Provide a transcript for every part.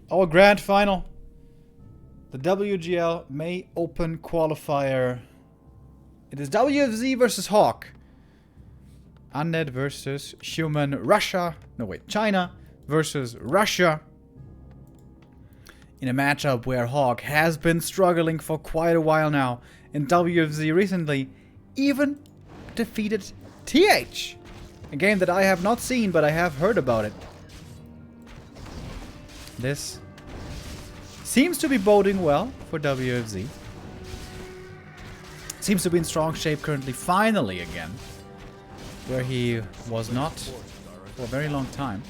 Our grand final. The WGL May Open Qualifier. It is WFZ versus HawK. Undead versus Human. Russia. No, wait. China versus Russia. In a matchup where HawK has been struggling for quite a while now. And WFZ recently even defeated TH. A game that I have not seen, but I have heard about it. This seems to be boding well for WFZ. Seems to be in strong shape currently, finally again. Where he was not for a very long time.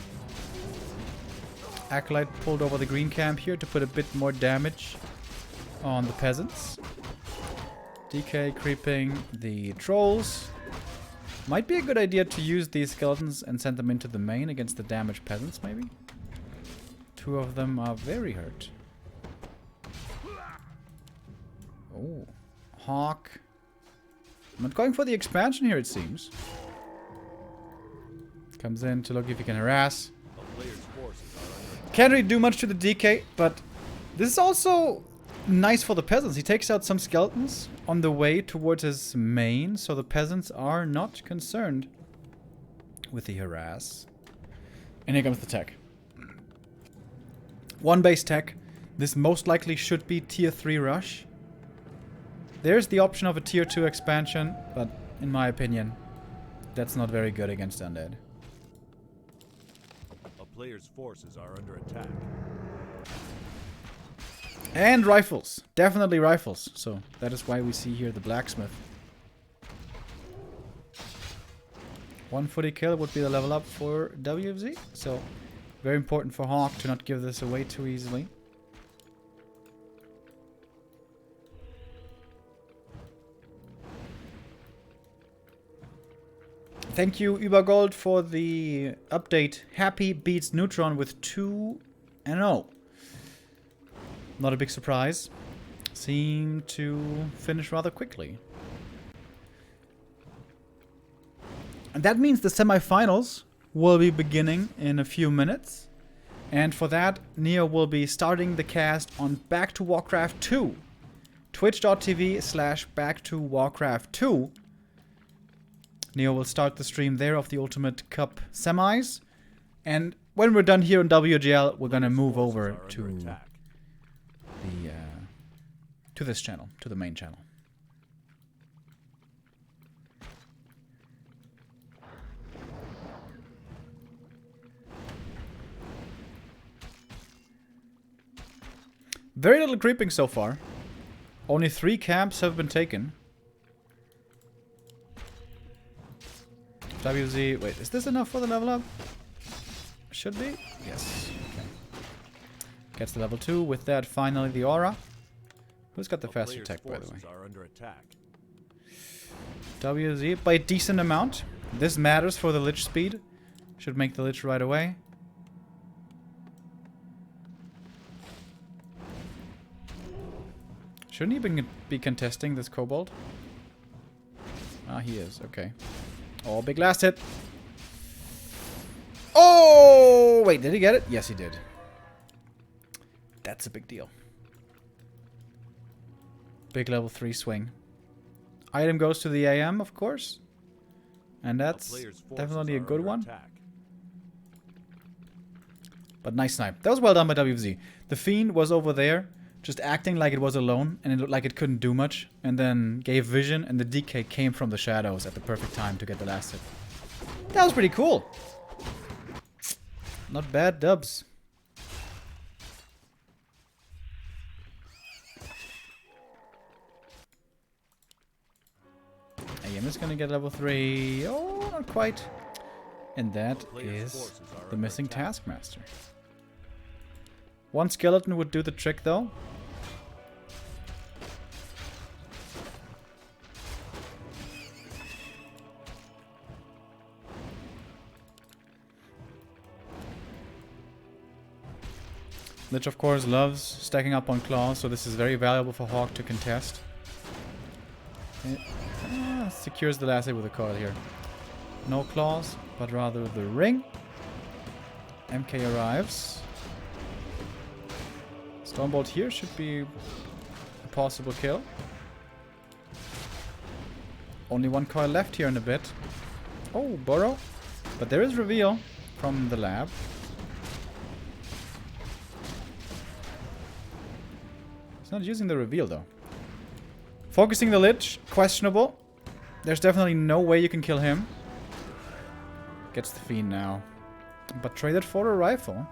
Acolyte pulled over the green camp here to put a bit more damage on the peasants. DK creeping the trolls. Might be a good idea to use these skeletons and send them into the main against the damaged peasants, maybe? Two of them are very hurt. Oh, HawK. Not going for the expansion here, it seems. Comes in to look if he can harass. Can't really do much to the DK, but this is also nice for the peasants. He takes out some skeletons on the way towards his main, so the peasants are not concerned with the harass. And here comes the tech. One base tech. This most likely should be tier 3 rush. There's the option of a tier 2 expansion, but in my opinion, that's not very good against Undead. A player's forces are under attack. And rifles. Definitely rifles. So that is why we see here the blacksmith. 140 kill would be the level up for WFZ. So very important for HawK to not give this away too easily. Thank you, Übergold, for the update. Happy beats Neutron with 2-0. Not a big surprise. Seem to finish rather quickly. And that means the semifinals will be beginning in a few minutes. And for that, Neo will be starting the cast on Back to Warcraft 2. Twitch.tv/Back to Warcraft 2. Neo will start the stream there of the Ultimate Cup semis. And when we're done here on WGL, we're gonna move over to this channel, to the main channel. Very little creeping so far. Only 3 camps have been taken. WZ, wait, is this enough for the level up? Should be? Yes. Okay. Gets the level 2. With that, finally the aura. Who's got the faster tech, by the way? WZ by a decent amount. This matters for the Lich speed. Should make the Lich right away. Shouldn't he be contesting this Kobold? Ah, he is. Okay. Oh, big last hit. Oh! Wait, did he get it? Yes, he did. That's a big deal. Big level 3 swing. Item goes to the AM, of course. And that's definitely a good one. But nice snipe. That was well done by WFZ. The Fiend was over there, just acting like it was alone, and it looked like it couldn't do much, and then gave vision, and the DK came from the shadows at the perfect time to get the last hit. That was pretty cool. Not bad dubs. AM is gonna get level 3. Oh, not quite. And that is the missing Taskmaster. One skeleton would do the trick, though. Lich, of course, loves stacking up on claws, so this is very valuable for HawK to contest. It secures the last hit with a card here. No claws, but rather the ring. MK arrives. Stormbolt here should be a possible kill. Only one coil left here in a bit. Oh, burrow. But there is reveal from the lab. He's not using the reveal though. Focusing the Lich, questionable. There's definitely no way you can kill him. Gets the Fiend now. But traded for a rifle.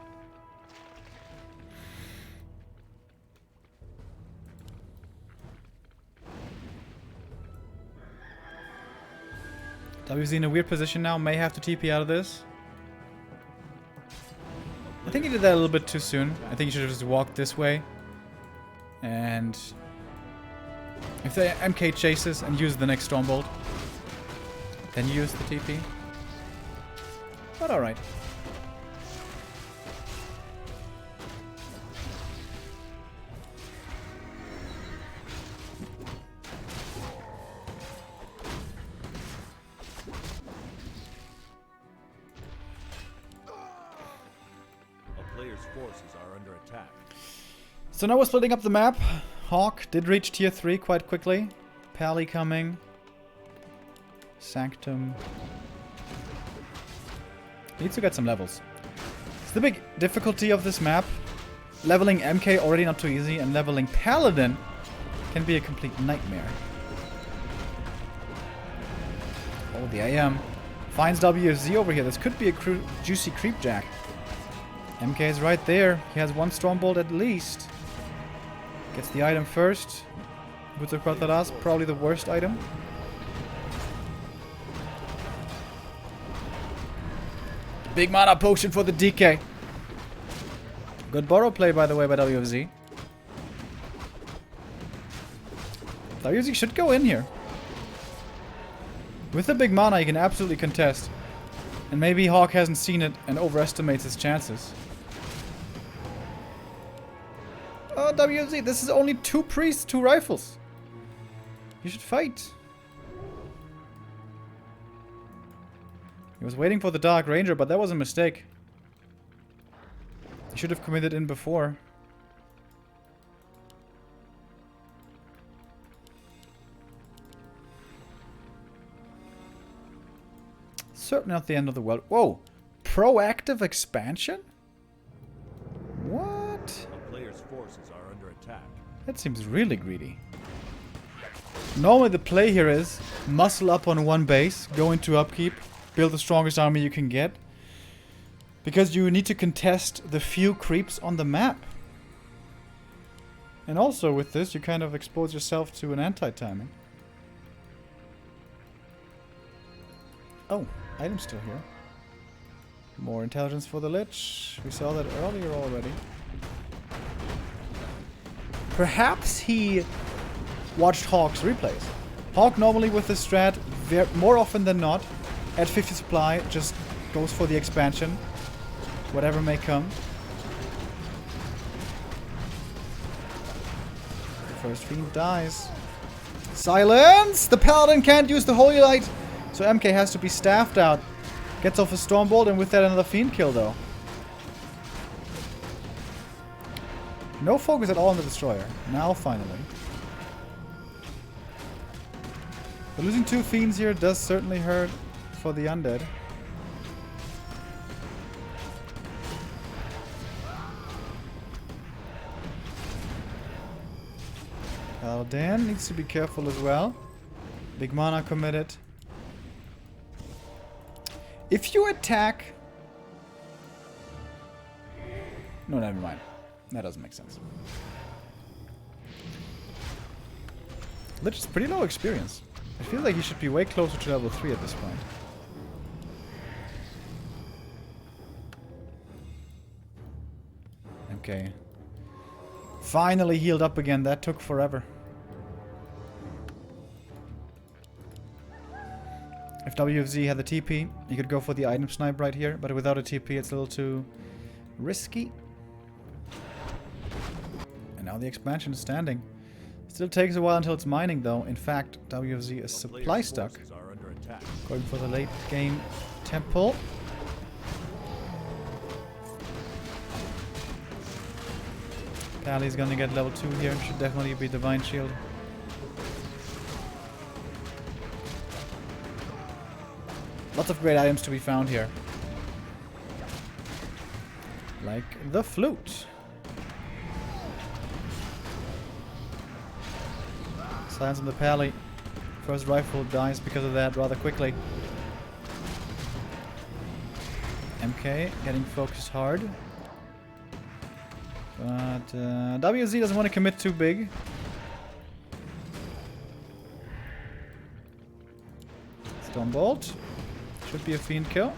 WZ in a weird position now. May have to TP out of this. I think he did that a little bit too soon. I think he should have just walked this way. And if the MK chases and uses the next Stormbolt, then use the TP. But alright. A player's forces are under attack. So now we're splitting up the map. HawK did reach tier 3 quite quickly. Pally coming. Sanctum. Needs to get some levels. It's the big difficulty of this map. Leveling MK already not too easy, and leveling Paladin can be a complete nightmare. Oh, the AM finds WFZ over here. This could be a juicy creep jack. MK is right there. He has one Stormbolt at least. Gets the item first. Boots of Krothalas, probably the worst item. Big mana potion for the DK. Good borrow play, by the way, by WFZ. WFZ should go in here. With the big mana, he can absolutely contest. And maybe HawK hasn't seen it and overestimates his chances. Oh, WFZ, this is only 2 priests, 2 rifles. You should fight. He was waiting for the Dark Ranger, but that was a mistake. He should have committed in before. Certainly not the end of the world. Whoa! Proactive expansion? What? A player's forces are under attack. That seems really greedy. Normally the play here is muscle up on one base, go into upkeep, build the strongest army you can get. Because you need to contest the few creeps on the map. And also with this you kind of expose yourself to an anti-timing. Oh, item's still here. More intelligence for the Lich. We saw that earlier already. Perhaps he watched HawK's replays. HawK normally with this strat, more often than not, at 50 supply, just goes for the expansion. Whatever may come. The first fiend dies. Silence! The Paladin can't use the Holy Light, so MK has to be staffed out. Gets off a Stormbolt, and with that another fiend kill though. No focus at all on the Destroyer. Now finally. But losing 2 fiends here does certainly hurt for the Undead. Paladin needs to be careful as well. Big mana committed. If you attack... No, never mind. That doesn't make sense. Lich is pretty low experience. I feel like he should be way closer to level 3 at this point. Okay. Finally healed up again. That took forever. If WFZ had the TP, you could go for the item snipe right here, but without a TP it's a little too risky. And now the expansion is standing. Still takes a while until it's mining though. In fact, WFZ is supply stuck. Going for the late game temple. Tally's gonna get level 2 here. Should definitely be Divine Shield. Lots of great items to be found here. Like the flute. Silence on the pally. First rifle dies because of that rather quickly. MK getting focused hard. But WZ doesn't want to commit too big. Stormbolt. Should be a fiend kill.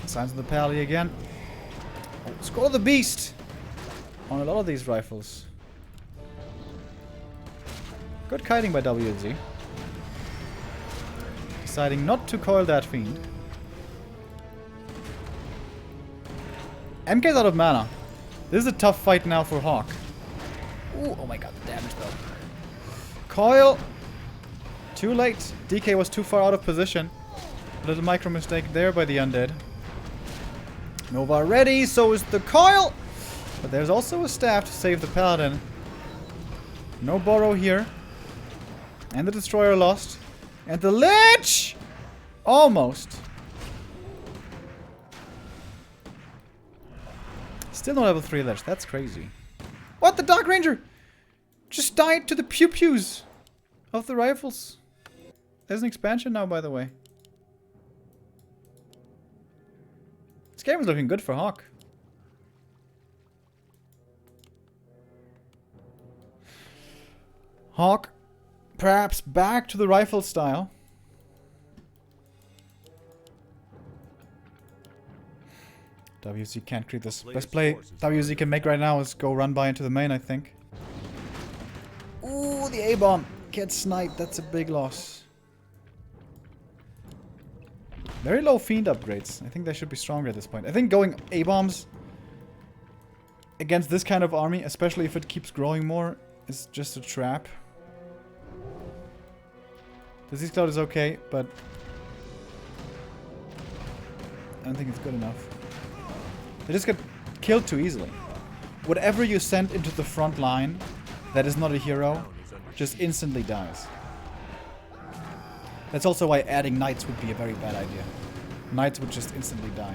Signs of the pally again. Oh, score the beast on a lot of these rifles. Good kiting by WZ. Deciding not to coil that fiend. MK's out of mana. This is a tough fight now for HawK. Ooh, oh my god, the damage though. Coil. Too late. DK was too far out of position. A little micro mistake there by the Undead. Nova ready, so is the coil! But there's also a staff to save the paladin. No borrow here. And the destroyer lost. And the lich! Almost. Still no level 3 lich, that's crazy. What? The Dark Ranger just died to the pew-pews of the rifles. There's an expansion now, by the way. This game is looking good for HawK. HawK, perhaps back to the rifle style. WC can't create this. Best play WZ can make right now is go run by into the main, I think. Ooh, the A-bomb. Gets sniped. That's a big loss. Very low fiend upgrades. I think they should be stronger at this point. I think going A-bombs against this kind of army, especially if it keeps growing more, is just a trap. Disease Cloud is okay, but I don't think it's good enough. They just get killed too easily. Whatever you send into the front line that is not a hero just instantly dies. That's also why adding knights would be a very bad idea. Knights would just instantly die.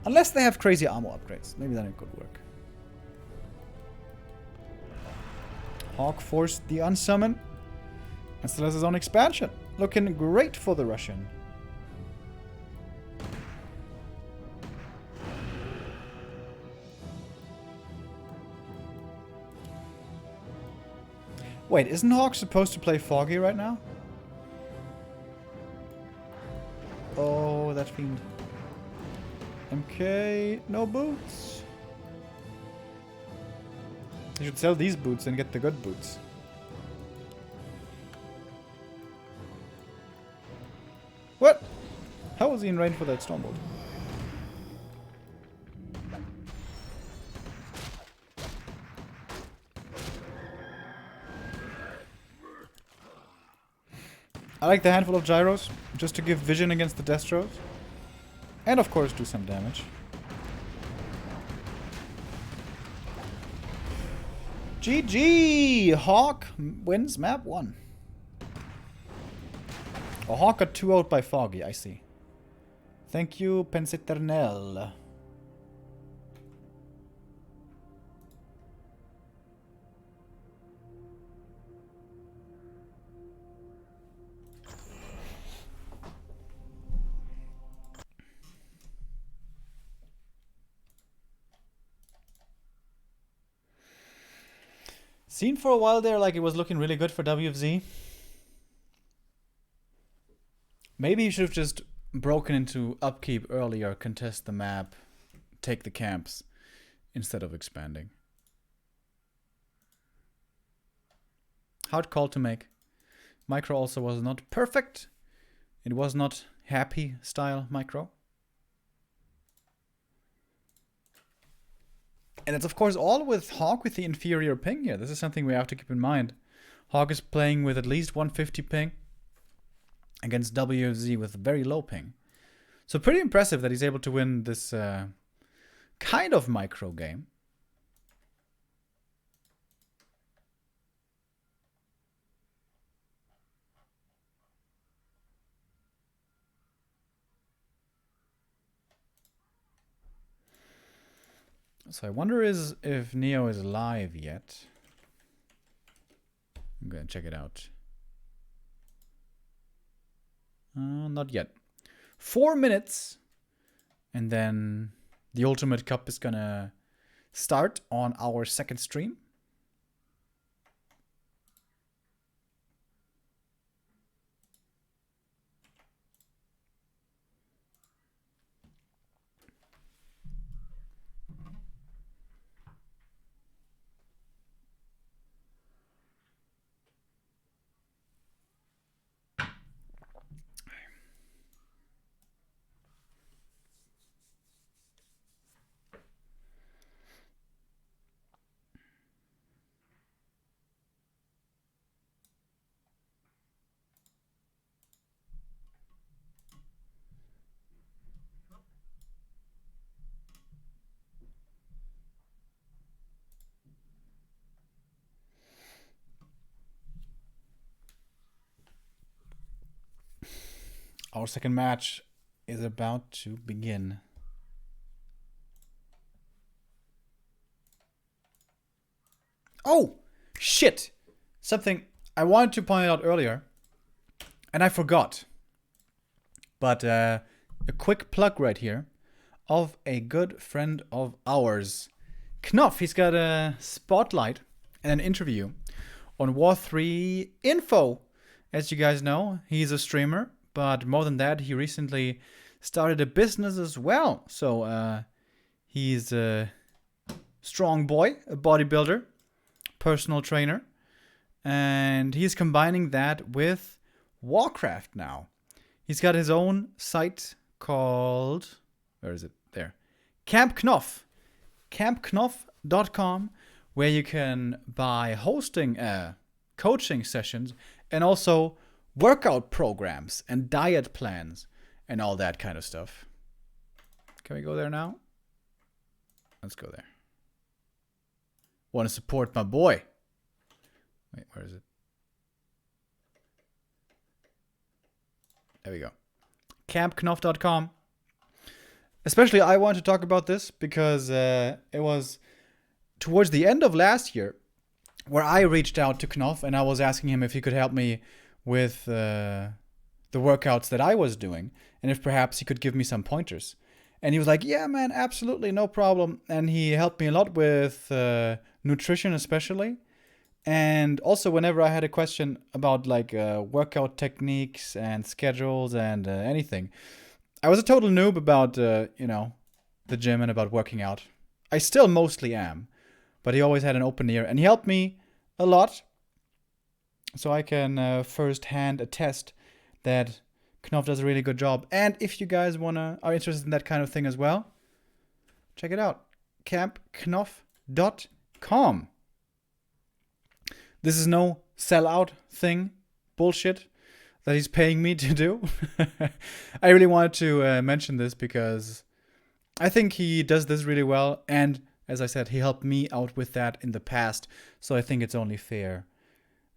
Unless they have crazy armor upgrades. Maybe then it could work. HawK forced the unsummon. And still has his own expansion. Looking great for the Russian. Wait, isn't HawK supposed to play Foggy right now? Oh, that fiend. MK, no boots. You should sell these boots and get the good boots. What? How was he in range for that Stormbolt? I like the handful of gyros, just to give vision against the Destros. And of course do some damage. GG! HawK wins map 1. Oh, HawK got 2-0'd by Foggy, I see. Thank you, Penseternel. Seen for a while there like it was looking really good for WFZ. Maybe he should have just broken into upkeep earlier, contest the map, take the camps, instead of expanding. Hard call to make. Micro also was not perfect. It was not happy style micro. And it's of course all with HawK with the inferior ping here. This is something we have to keep in mind. HawK is playing with at least 150 ping against WFZ with very low ping. So pretty impressive that he's able to win this kind of micro game. So I wonder if Neo is live yet. I'm gonna check it out. Not yet. 4 minutes, and then the Ultimate Cup is gonna start on our second stream. Our second match is about to begin. Oh, shit! Something I wanted to point out earlier, and I forgot. But a quick plug right here of a good friend of ours. Knopf, he's got a spotlight and an interview on War 3 Info. As you guys know, he's a streamer, but more than that, he recently started a business as well. So he's a strong boy, a bodybuilder, personal trainer, and he's combining that with Warcraft now. He's got his own site called, where is it? There. Camp Knopf. campknopf.com, where you can buy hosting coaching sessions and also workout programs and diet plans and all that kind of stuff. Can we go there now? Let's go there. Want to support my boy. Wait, where is it? There we go. campknopf.com. Especially I want to talk about this because it was towards the end of last year where I reached out to Knopf and I was asking him if he could help me with the workouts that I was doing and if perhaps he could give me some pointers. And he was like, yeah, man, absolutely, no problem. And he helped me a lot with nutrition especially. And also whenever I had a question about like workout techniques and schedules and anything, I was a total noob about, you know, the gym and about working out. I still mostly am, but he always had an open ear and he helped me a lot. So I can firsthand attest that Knopf does a really good job. And if you guys are interested in that kind of thing as well, check it out. campknopf.com. This is no sellout thing, bullshit that he's paying me to do. I really wanted to mention this because I think he does this really well. And as I said, he helped me out with that in the past. So I think it's only fair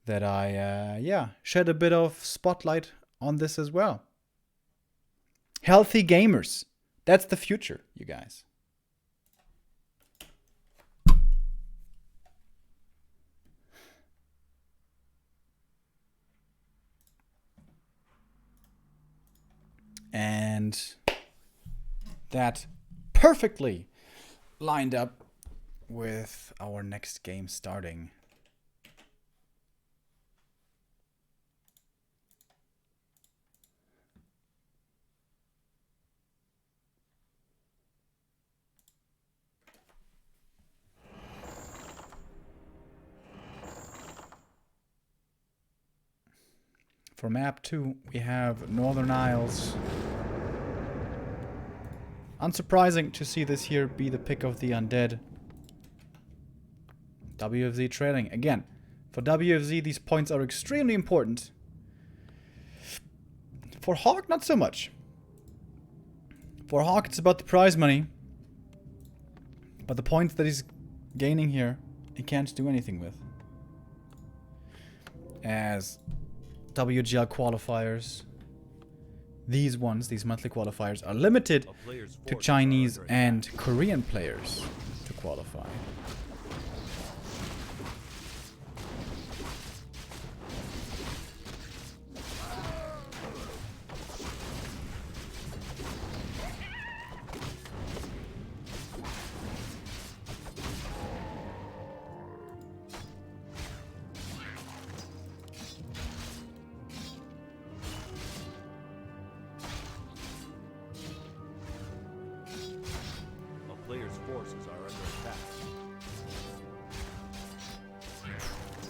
that I, shed a bit of spotlight on this as well. Healthy gamers. That's the future, you guys. And that perfectly lined up with our next game starting. For map 2, we have Northern Isles. Unsurprising to see this here be the pick of the Undead. WFZ trailing. Again, for WFZ, these points are extremely important. For HawK, not so much. For HawK, it's about the prize money. But the points that he's gaining here, he can't do anything with. As WGL qualifiers, these monthly qualifiers, are limited to Chinese and Korean players to qualify.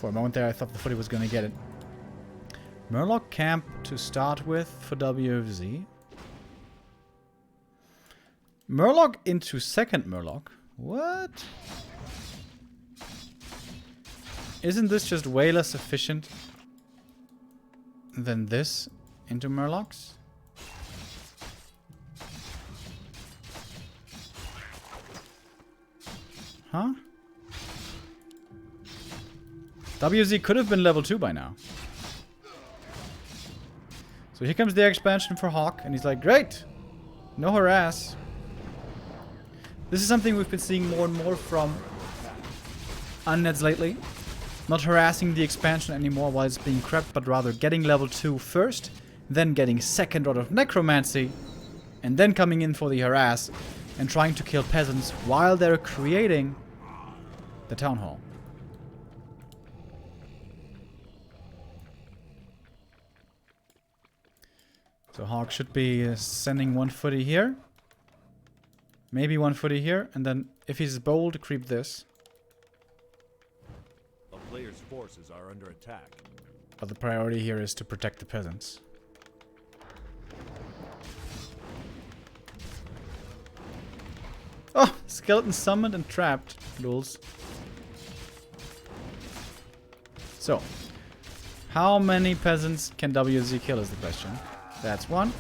For a moment there, I thought the footy was going to get it. Murloc camp to start with for WFZ. Murloc into second Murloc. What? Isn't this just way less efficient than this into Murlocs? Huh? WZ could have been level 2 by now. So here comes the expansion for HawK, and he's like, great! No harass. This is something we've been seeing more and more from Undeads lately. Not harassing the expansion anymore while it's being crept, but rather getting level 2 first, then getting second rod of Necromancy, and then coming in for the harass, and trying to kill peasants while they're creating the town hall. So HawK should be sending one footy here. Maybe one footy here. And then if he's bold, creep this. A player's forces are under attack. But the priority here is to protect the peasants. Oh! Skeleton summoned and trapped. Lulz. So. How many peasants can WZ kill is the question. That's one.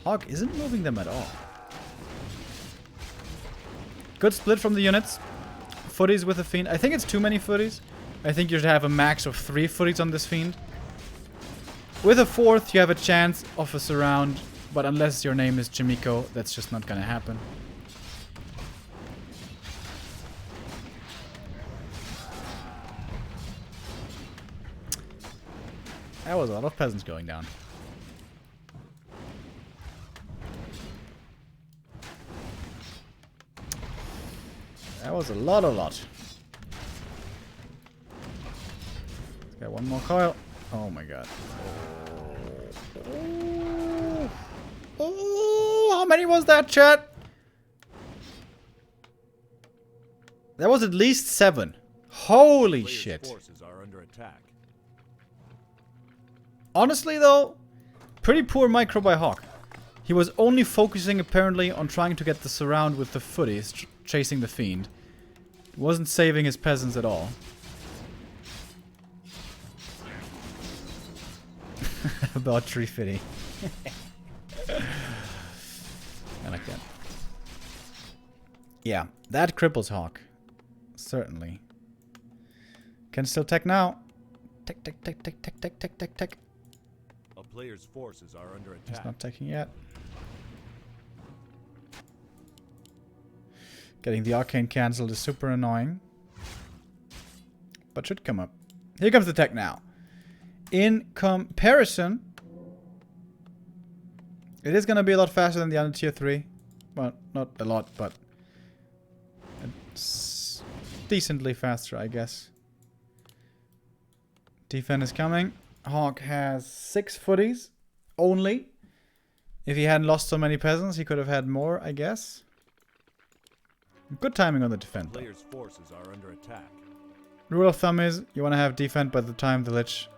HawK isn't moving them at all. Good split from the units. Footies with a fiend. I think it's too many footies. I think you should have a max of 3 footies on this fiend. With a 4th, you have a chance of a surround. But unless your name is Jimiko, that's just not gonna happen. That was a lot of peasants going down. That was a lot. Got one more coil. Oh my god. Oh, how many was that, chat? That was at least 7. Holy shit. Forces are under attack. Honestly though, pretty poor micro by HawK. He was only focusing apparently on trying to get the surround with the footies, chasing the fiend. Wasn't saving his peasants at all. About tree fitting. I like that. Yeah, that cripples HawK. Certainly. Can still tech now. Tech. A player's forces are under attack. He's not teching yet. Getting the arcane cancelled is super annoying. But should come up. Here comes the tech now. In comparison, it is going to be a lot faster than the other tier 3. Well, not a lot, but it's decently faster, I guess. Defense is coming. HawK has 6 footies only. If he hadn't lost so many peasants, he could have had more, I guess. Good timing on the defend. Players' forces are under attack. Rule of thumb is you want to have defend by the time the Lich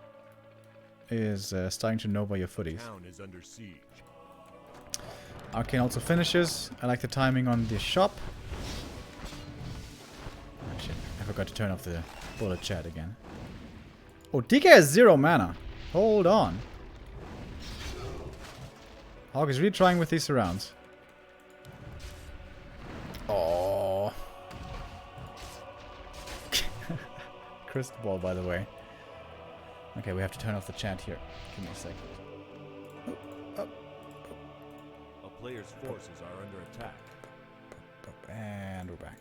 is starting to know by your footies. Town is under siege. Arcane also finishes. I like the timing on the shop. Oh shit, I forgot to turn off the bullet chat again. Oh, DK has 0 mana. Hold on. HawK is really trying with these surrounds. Oh. Crystal ball, by the way. Okay, we have to turn off the chat here. Give me a second. A player's forces are under attack. And we're back.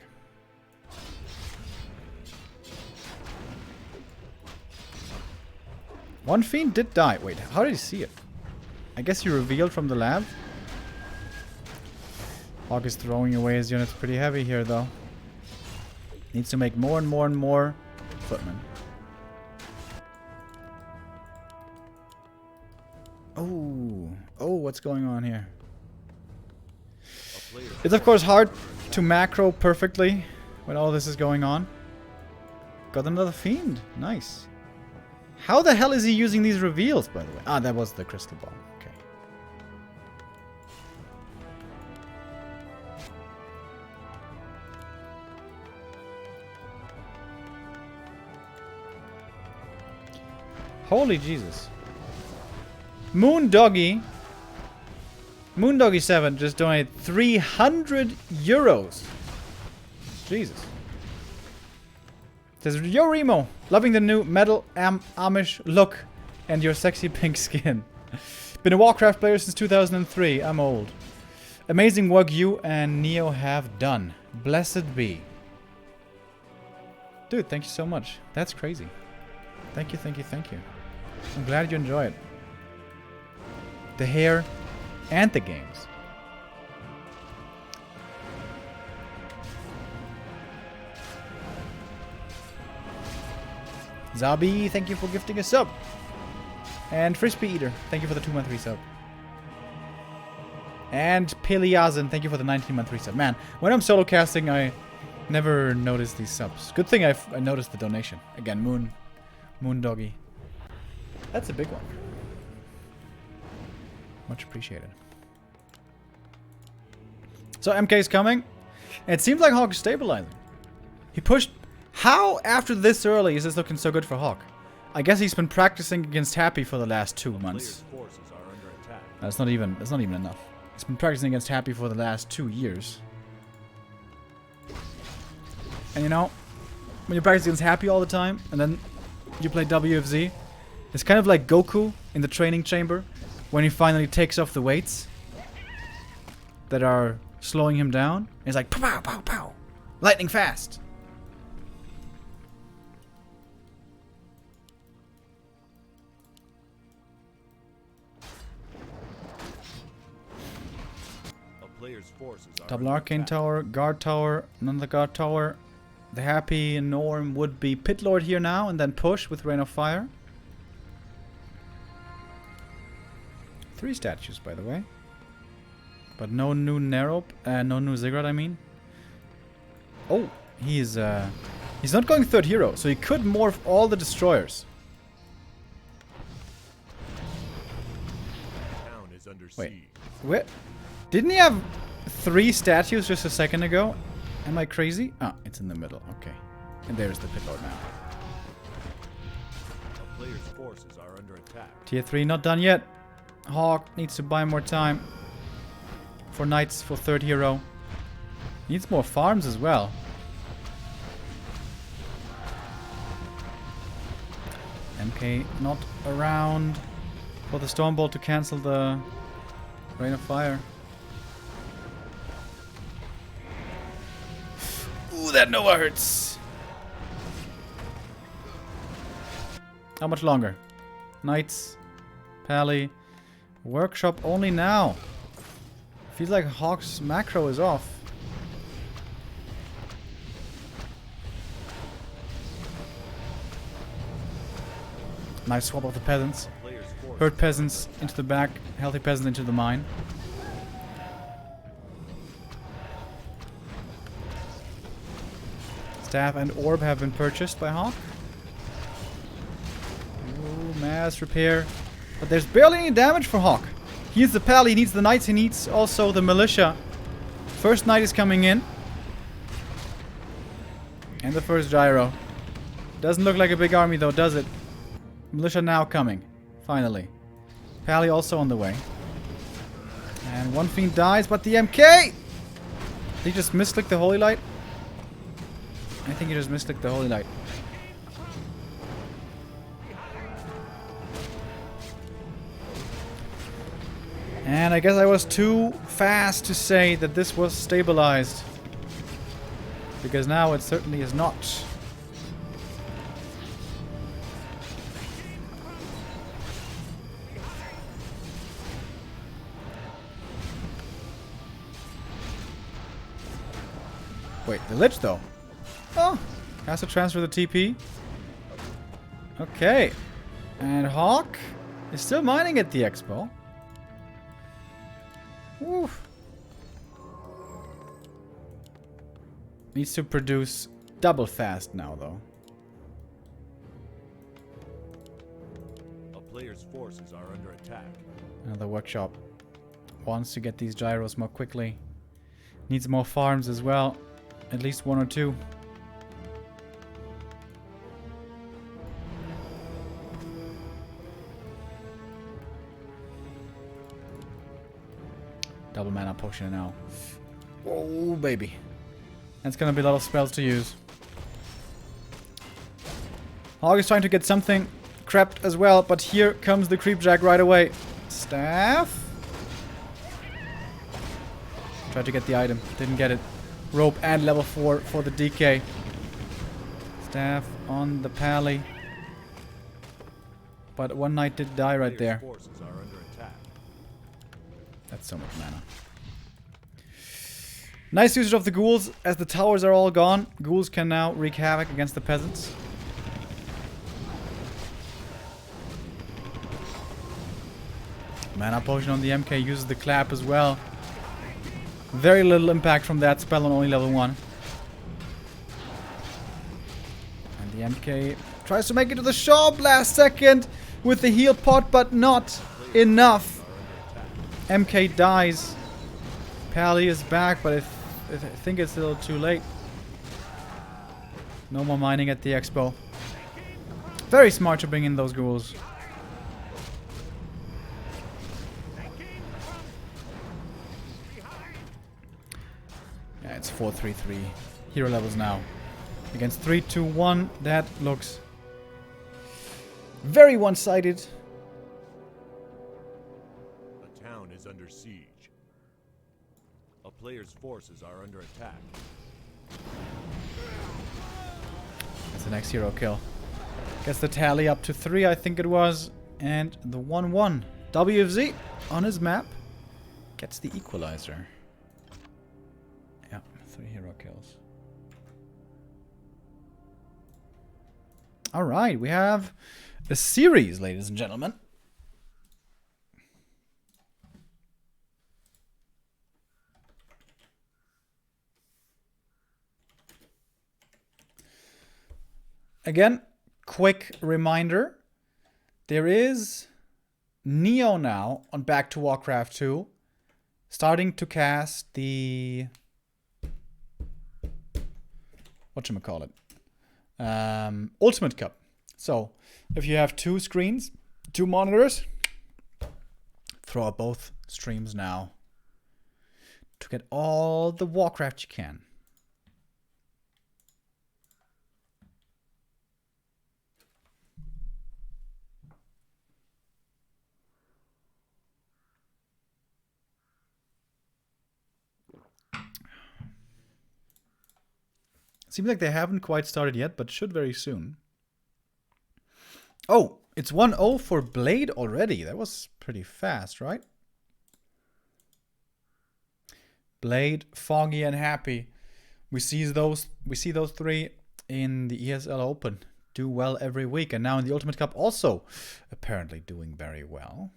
One fiend did die. Wait, how did he see it? I guess he revealed from the lab. HawK is throwing away his units pretty heavy here, though. Needs to make more and more and more footmen. Oh, what's going on here? It's of course hard to macro perfectly when all this is going on. Got another fiend. Nice. How the hell is he using these reveals, by the way? Ah, that was the crystal ball. Okay. Holy Jesus. Moondoggy 7 just donated 300 euros. Jesus. Says, yo Remo, loving the new metal Amish look and your sexy pink skin. Been a Warcraft player since 2003. I'm old. Amazing work you and Neo have done. Blessed be. Dude, thank you so much. That's crazy. Thank you, thank you, thank you. I'm glad you enjoy it. The hair and the games. Zabi, thank you for gifting a sub. And Frisbee Eater, thank you for the 2-month resub. And Peleazin, thank you for the 19-month resub. Man, when I'm solo casting, I never notice these subs. Good thing I noticed the donation. Again, Moondoggy. That's a big one. Much appreciated. So MK is coming. It seems like HawK is stabilizing. He pushed... How, after this early, is this looking so good for HawK? I guess he's been practicing against Happy for the last 2 months. That's not even enough. He's been practicing against Happy for the last 2 years. And you know, when you practice against Happy all the time, and then you play WFZ, it's kind of like Goku in the training chamber, when he finally takes off the weights that are slowing him down. He's like, pow, pow, pow, pow. Lightning fast. Double Arcane Tower, Guard Tower, another Guard Tower. The Happy Norm would be Pit Lord here now, and then push with Rain of Fire. 3 statues, by the way. But no new no new Ziggurat, I mean. Oh, he's not going 3rd hero, so he could morph all the destroyers. Wait, where? Didn't he have 3 statues just a second ago? Am I crazy? Ah, it's in the middle. Okay. And there's the Pit Lord now. A player's forces are under attack. Tier 3 not done yet. HawK needs to buy more time. For knights, for 3rd hero. Needs more farms as well. MK not around for the Stormbolt to cancel the Rain of Fire. Ooh, that Nova hurts. How much longer? Knights, Pally, Workshop only now. Feels like HawK's macro is off. Nice swap of the peasants. Hurt peasants into the back, healthy peasants into the mine. Staff and Orb have been purchased by HawK. Ooh, mass repair. But there's barely any damage for HawK. He needs the Pally, he needs the Knights, he needs also the Militia. First Knight is coming in. And the first Gyro. Doesn't look like a big army though, does it? Militia now coming. Finally. Pally also on the way. And one Fiend dies, but the MK! Did he just misclick the Holy Light? I think he just misclicked the Holy Light. And I guess I was too fast to say that this was stabilized. Because now it certainly is not. Wait, the Lich though. Oh, has to transfer the TP. Okay. And HawK is still mining at the expo. Woo. Needs to produce double fast now, though. A player's forces are under attack. Another workshop wants to get these gyros more quickly. Needs more farms as well. At least 1 or 2. Double mana potion now. Oh, baby. That's gonna be a lot of spells to use. HawK is trying to get something crept as well, but here comes the creepjack right away. Staff. Tried to get the item. Didn't get it. Rope and level 4 for the DK. Staff on the pally. But one knight did die right there. Forces are under attack. That's so much mana. Nice usage of the ghouls. As the towers are all gone, ghouls can now wreak havoc against the peasants. Mana potion on the MK uses the clap as well. Very little impact from that spell on only level 1. And the MK tries to make it to the shop last second with the heal pot, but not enough. MK dies. Pally is back, but I think it's a little too late. No more mining at the expo. Very smart to bring in those ghouls. Yeah, it's 4-3-3. Hero levels now. Against 3-2-1, that looks very one-sided. A town is under siege. A player's forces are under attack. That's the next hero kill. Gets the tally up to 3, I think it was. And the 1-1. WFZ on his map gets the equalizer. Yeah, 3 hero kills. Alright, we have a series, ladies and gentlemen. Again, quick reminder. There is Neo now on Back to Warcraft 2. Starting to cast the... whatchamacallit? Ultimate Cup. So, if you have 2 screens, 2 monitors, throw up both streams now to get all the Warcraft you can. Seems like they haven't quite started yet, but should very soon. Oh, it's 1-0 for Blade already. That was pretty fast, right? Blade, Foggy, and Happy. We see those 3 in the ESL Open. Do well every week. And now in the Ultimate Cup also apparently doing very well.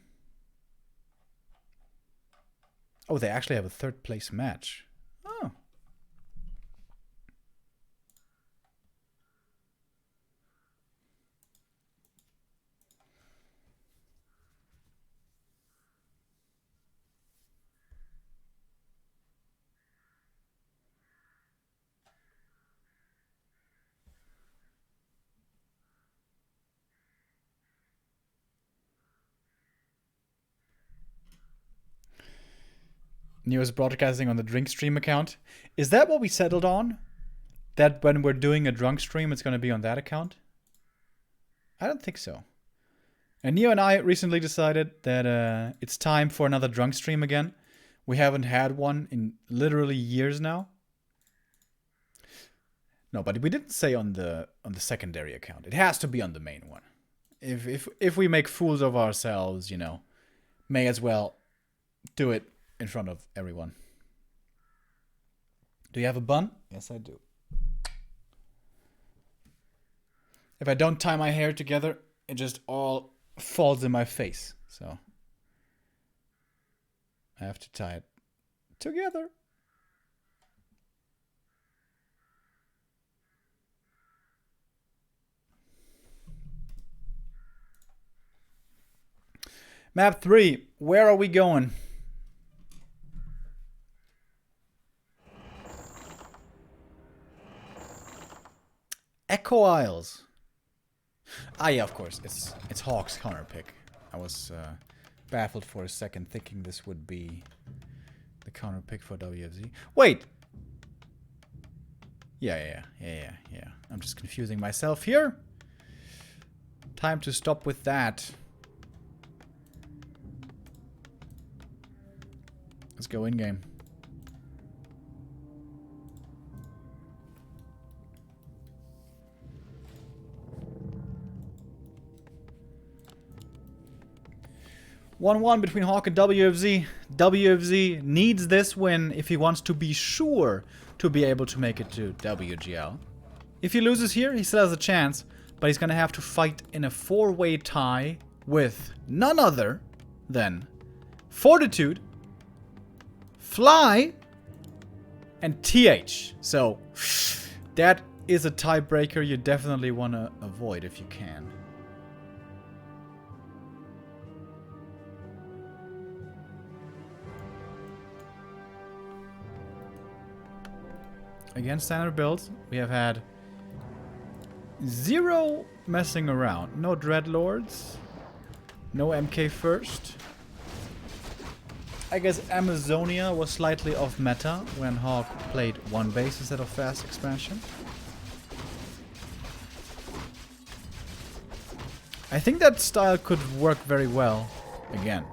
Oh, they actually have a 3rd place match. Oh. Neo's broadcasting on the drink stream account. Is that what we settled on? That when we're doing a drunk stream, it's going to be on that account? I don't think so. And Neo and I recently decided that it's time for another drunk stream again. We haven't had one in literally years now. No, but we didn't say on the secondary account. It has to be on the main one. If we make fools of ourselves, you know, may as well do it in front of everyone. Do you have a bun? Yes, I do. If I don't tie my hair together, it just all falls in my face. So I have to tie it together. Map 3, where are we going? Echo Isles. Ah, yeah, of course. It's HawK's counter pick. I was baffled for a second, thinking this would be the counter pick for WFZ. Wait. Yeah. I'm just confusing myself here. Time to stop with that. Let's go in game. (1-1) between HawK and WFZ. WFZ needs this win if he wants to be sure to be able to make it to WGL. If he loses here, he still has a chance, but he's gonna have to fight in a 4-way tie with none other than Fortitude, Fly, and TH. So that is a tiebreaker you definitely want to avoid if you can. Against standard builds, we have had 0 messing around. No Dreadlords, no MK first. I guess Amazonia was slightly off meta when HawK played 1 base instead of fast expansion. I think that style could work very well again.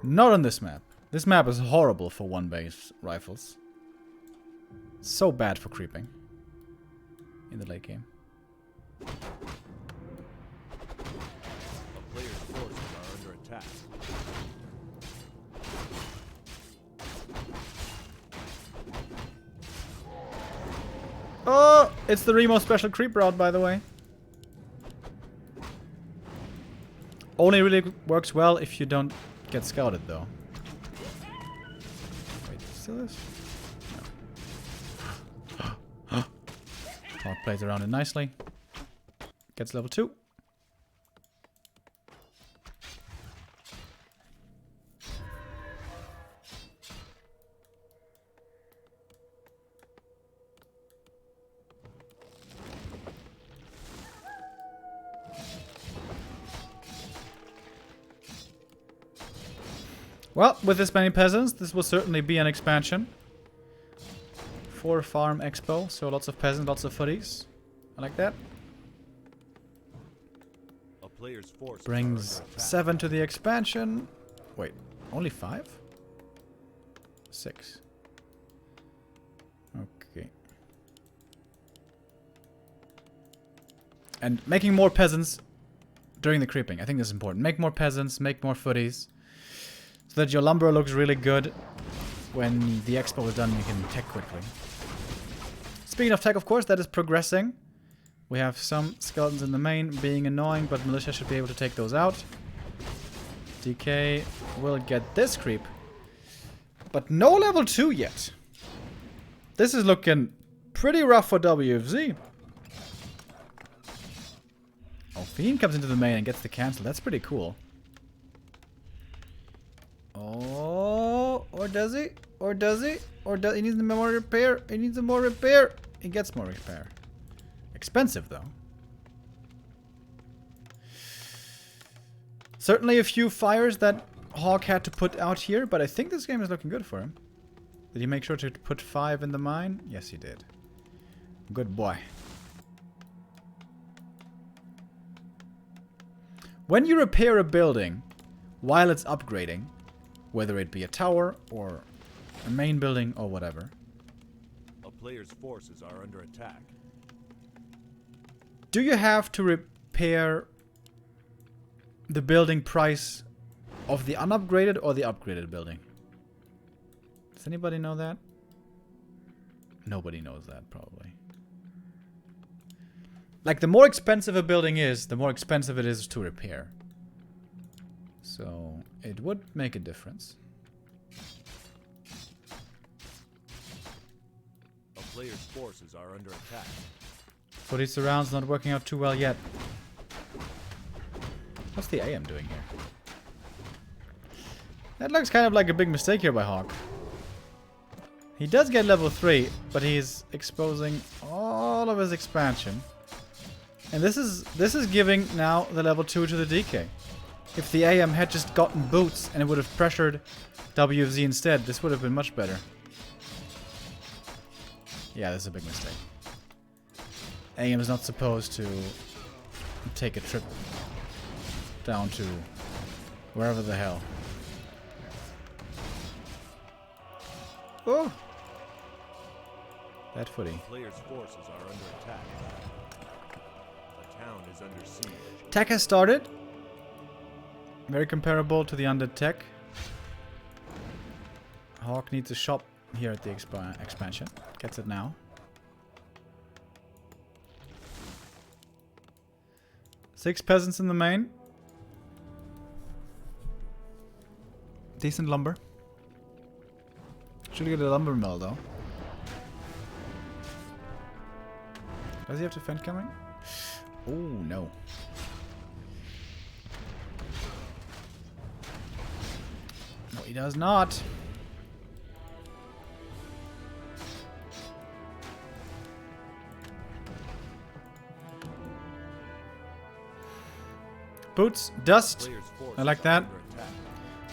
Not on this map. This map is horrible for 1 base rifles. So bad for creeping in the late game. A player's forces are under attack. Oh, it's the Remo special creep route, by the way. Only really works well if you don't get scouted, though. Wait, still is? No. HawK plays around it nicely. Gets level 2. Well, with this many peasants, this will certainly be an expansion. 4 farm expo, so lots of peasants, lots of footies. I like that. A player's forces Brings 7 to the expansion. Wait, only 5? 6. Okay. And making more peasants during the creeping. I think this is important. Make more peasants, make more footies. So that your lumber looks really good. When the expo is done, you can tech quickly. Speaking of tech, of course, that is progressing. We have some skeletons in the main being annoying, but militia should be able to take those out. DK will get this creep. But no level 2 yet. This is looking pretty rough for WFZ. Oh, Fiend comes into the main and gets the cancel. That's pretty cool. Oh, or does he? Or does he? Or does he needs more repair? He needs more repair. He gets more repair. Expensive though. Certainly a few fires that HawK had to put out here, but I think this game is looking good for him. Did he make sure to put 5 in the mine? Yes, he did. Good boy. When you repair a building while it's upgrading, whether it be a tower or a main building or whatever, A player's forces are under attack. do you have to repair the building price of the unupgraded or the upgraded building? Does anybody know that? Nobody knows that, probably. Like, the more expensive a building is, the more expensive it is to repair. So, it would make a difference. A player's forces are under attack. For these surrounds, not working out too well yet. What's the AM doing here? That looks kind of like a big mistake here by HawK. He does get level 3, but he's exposing all of his expansion. And this is giving now the level 2 to the DK. If the AM had just gotten boots and it would have pressured WFZ instead, this would have been much better. Yeah, this is a big mistake. AM is not supposed to take a trip down to wherever the hell. Oh! That footy. Players' forces are under attack. The town is under siege. Tech has started. Very comparable to the Undead tech. HawK needs a shop here at the expansion. Gets it now. Six peasants in the main. Decent lumber. Should get a lumber mill though. Does he have defend coming? Oh no. No, he does not. Boots, dust. I like that.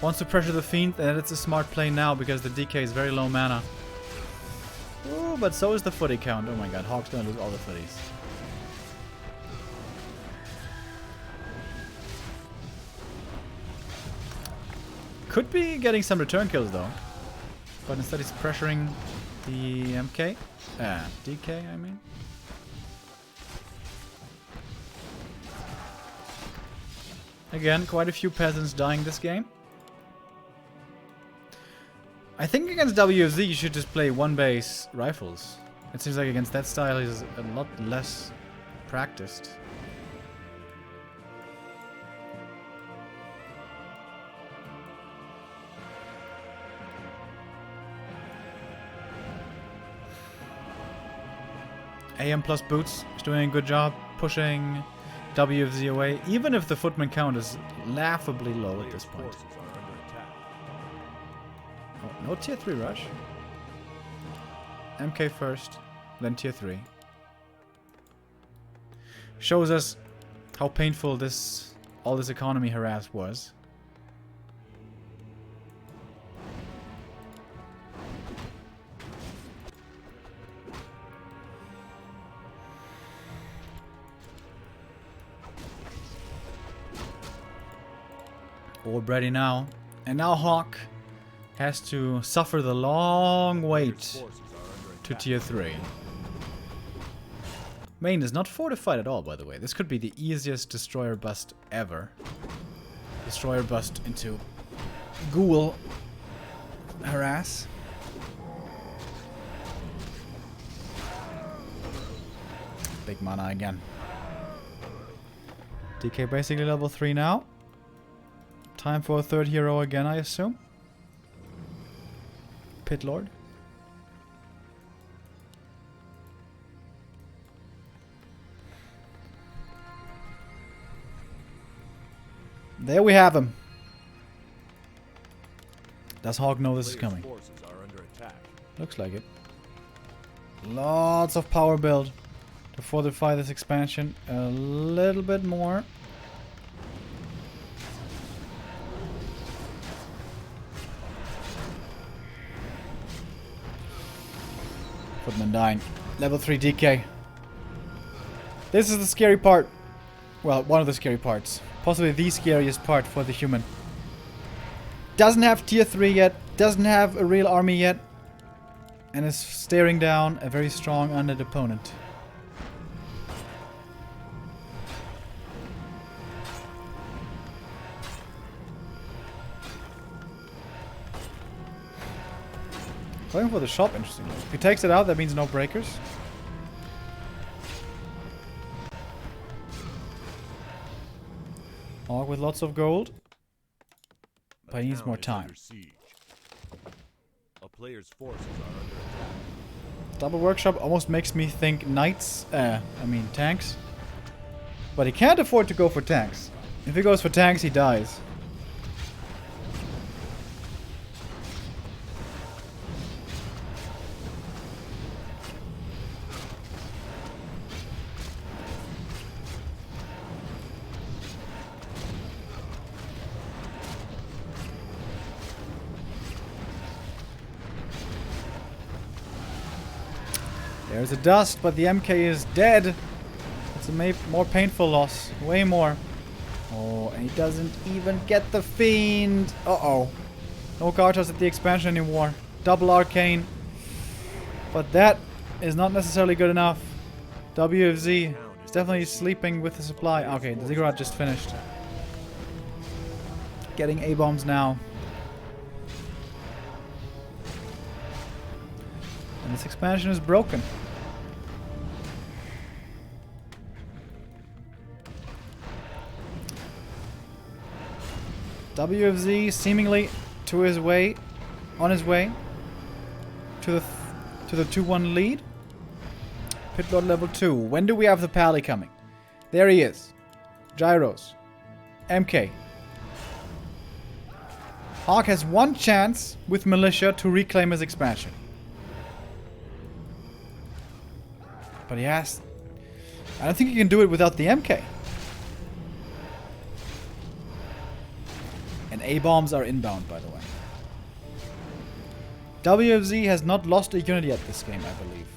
Wants to pressure the Fiend, and it's a smart play now because the DK is very low mana. Ooh, but so is the footy count. Oh my god, HawK's gonna lose all the footies. Could be getting some return kills though. But instead he's pressuring the MK. DK, I mean. Again, quite a few peasants dying this game. I think against WFZ you should just play one base rifles. It seems like against that style he's a lot less practiced. AM plus boots is doing a good job pushing WFZ away, even if the footman count is laughably low at this point. Oh, no tier 3 rush. MK first, then tier 3. Shows us how painful all this economy harass was. Orb ready now. And now HawK has to suffer the long wait to tier 3. Main is not fortified at all, by the way. This could be the easiest destroyer bust ever. Destroyer bust into ghoul harass. Big mana again. DK basically level 3 now. Time for a third hero again, I assume. Pit Lord. There we have him. Does HawK know this is coming? Looks like it. Lots of power build to fortify this expansion a little bit more. Footman dying. Level 3 DK. This is the scary part. Well, one of the scary parts. Possibly the scariest part for the human. Doesn't have tier 3 yet. Doesn't have a real army yet. And is staring down a very strong undead opponent. Going for the shop, interestingly. If he takes it out, that means no breakers. HawK with lots of gold. But he needs more time. A player's forces are under attack. Double workshop almost makes me think knights, tanks. But he can't afford to go for tanks. If he goes for tanks, he dies. There's a dust, but the MK is dead. It's a more painful loss. Way more. Oh, and he doesn't even get the Fiend. Uh-oh. No Garters at the expansion anymore. Double Arcane. But that is not necessarily good enough. WFZ is definitely sleeping with the supply. Okay, the Ziggurat just finished. Getting A-bombs now. And this expansion is broken. WFZ seemingly on his way to the 2-1 lead. Pitlord level 2. When do we have the Pally coming? There he is. Gyros. MK. HawK has one chance with Militia to reclaim his expansion. But he has... I don't think he can do it without the MK. And A-bombs are inbound, by the way. WFZ has not lost a unit yet this game, I believe.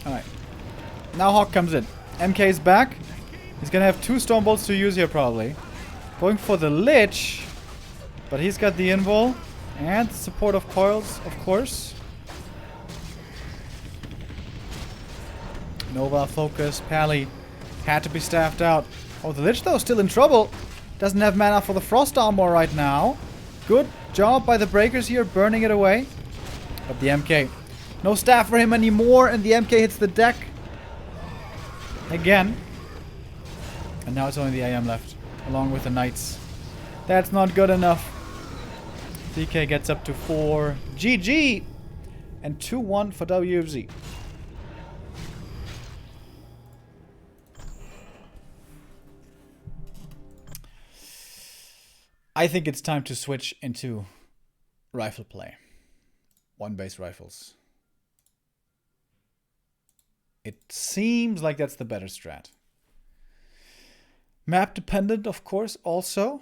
Alright. Now HawK comes in. MK is back. He's gonna have 2 Stormbolts to use here probably. Going for the Lich. But he's got the invul. And the support of coils, of course. Nova, focus, Pally. Had to be staffed out. Oh, the Lich though still in trouble. Doesn't have mana for the Frost Armor right now. Good job by the Breakers here, burning it away. But the MK. No staff for him anymore, and the MK hits the deck. Again. And now it's only the AM left, along with the Knights. That's not good enough. DK gets up to 4. GG! And 2-1 for WFZ. I think it's time to switch into rifle play. One-base rifles. It seems like that's the better strat. Map dependent, of course, also.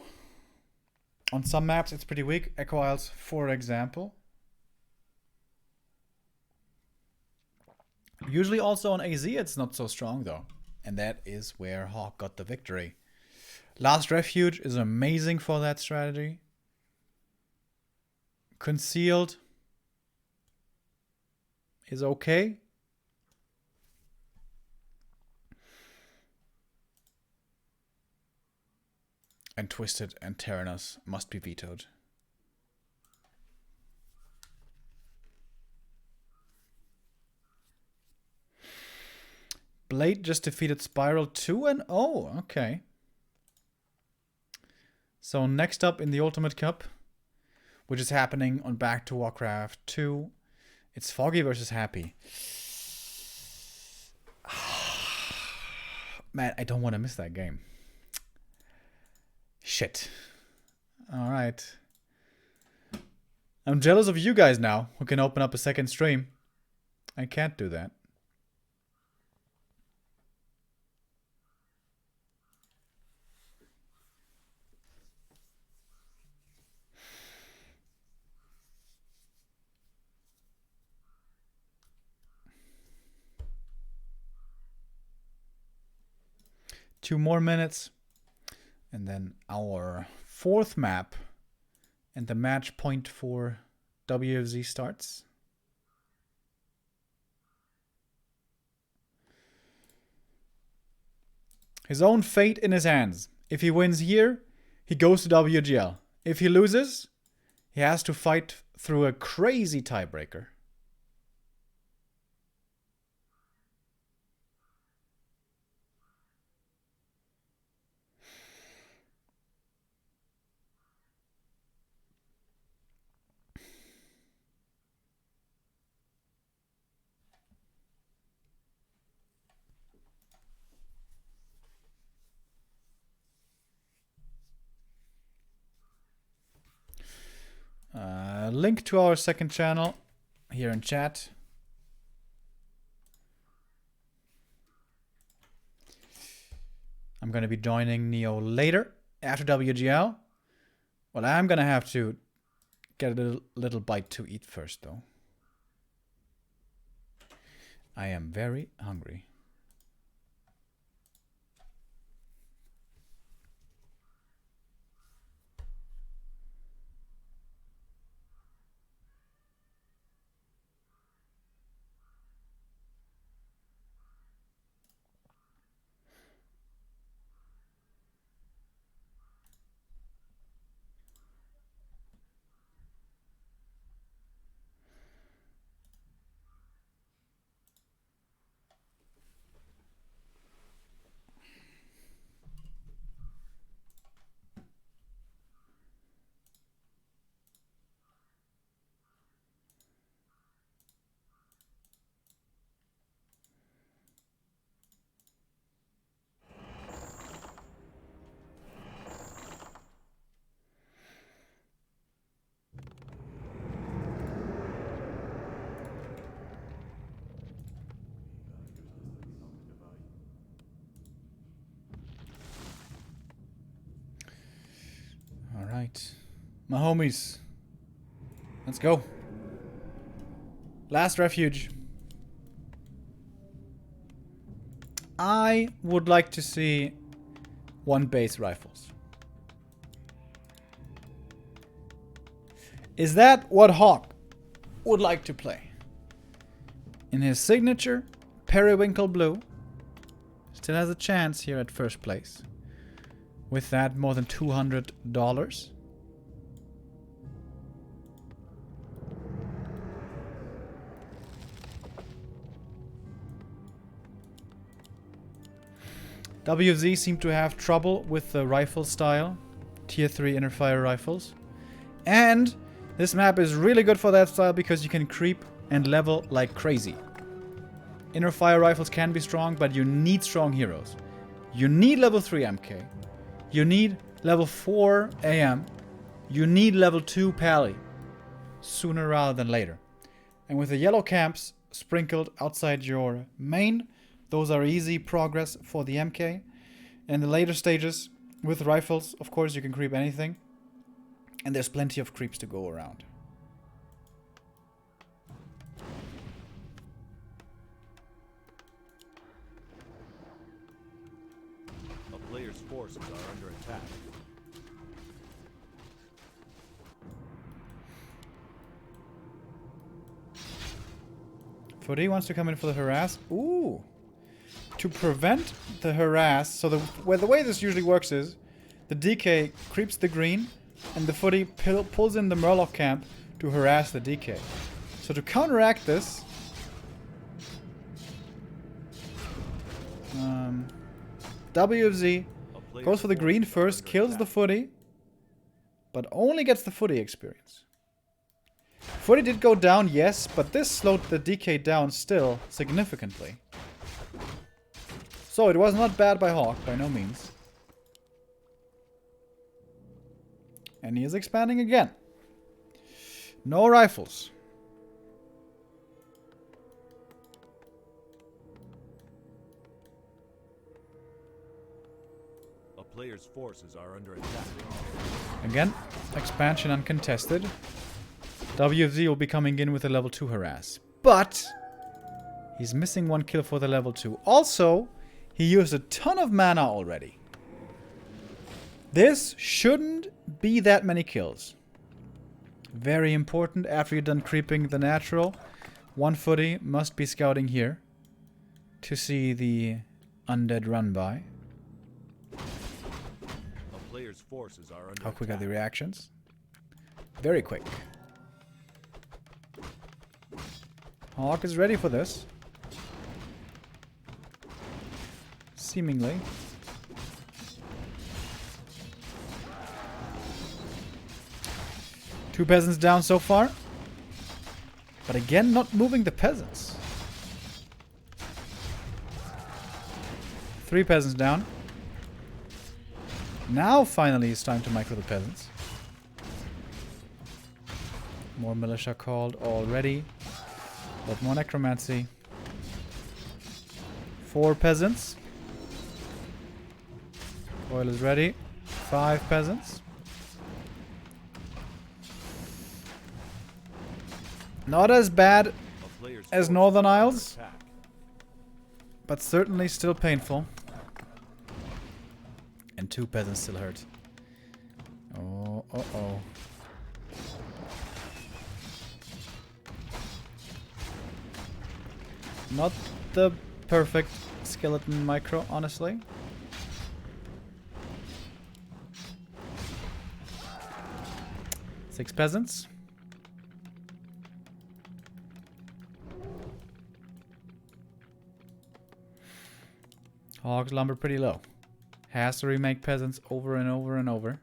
On some maps it's pretty weak. Equalizes, for example. Usually also on AZ it's not so strong though. And that is where HawK got the victory. Last Refuge is amazing for that strategy. Concealed is okay. And Twisted and Tyrannus must be vetoed. Blade just defeated Spiral 2-0. Okay. So next up in the Ultimate Cup, which is happening on Back to Warcraft 2, it's Foggy versus Happy. Man, I don't want to miss that game. Shit. Alright. I'm jealous of you guys now, who can open up a second stream. I can't do that. Two more minutes. And then our fourth map and the match point for WFZ starts. His own fate in his hands. If he wins here, he goes to WGL. If he loses, he has to fight through a crazy tiebreaker. Link to our second channel here in chat. I'm going to be joining Neo later after WGL. Well, I'm going to have to get a little bite to eat first, though. I am very hungry. Alright. My homies. Let's go. Last refuge. I would like to see one base rifles. Is that what HawK would like to play? In his signature, periwinkle blue. Still has a chance here at first place. With that, more than $200. WFZ seem to have trouble with the rifle style. Tier 3 inner-fire rifles. And this map is really good for that style because you can creep and level like crazy. Inner-fire rifles can be strong, but you need strong heroes. You need level 3 MK. You need level 4 AM. You need level 2 Pally. Sooner rather than later. And with the yellow camps sprinkled outside your main, those are easy progress for the MK. And the later stages, with rifles, of course, you can creep anything. And there's plenty of creeps to go around. A player's forces are under attack. Footy wants to come in for the harass. Ooh. To prevent the harass, so the way this usually works is the DK creeps the green and the footy pulls in the Murloc camp to harass the DK. So to counteract this, WFZ goes for the green first, kills the footy, but only gets the footy experience. Footy did go down, yes, but this slowed the DK down still significantly. So it was not bad by HawK, by no means. And he is expanding again. No rifles. A player's forces are under attack. Again, expansion uncontested. WFZ will be coming in with a level 2 harass. But he's missing 1 kill for the level 2. Also, he used a ton of mana already. This shouldn't be that many kills. Very important after you're done creeping the natural. One footy must be scouting here to see the undead run by. A player's forces are under How quick are the attack. reactions? Very quick. HawK is ready for this. Seemingly. Two peasants down so far. But again, not moving the peasants. 3 peasants down. Now finally it's time to micro the peasants. More militia called already. But more necromancy. 4 peasants. Oil is ready. 5 peasants. Not as bad A player's as forces Northern are under Isles, attack. but certainly still painful. And 2 peasants still hurt. Oh, uh-oh. Not the perfect skeleton micro, honestly. Six peasants. HawK's lumber pretty low. Has to remake peasants over and over and over.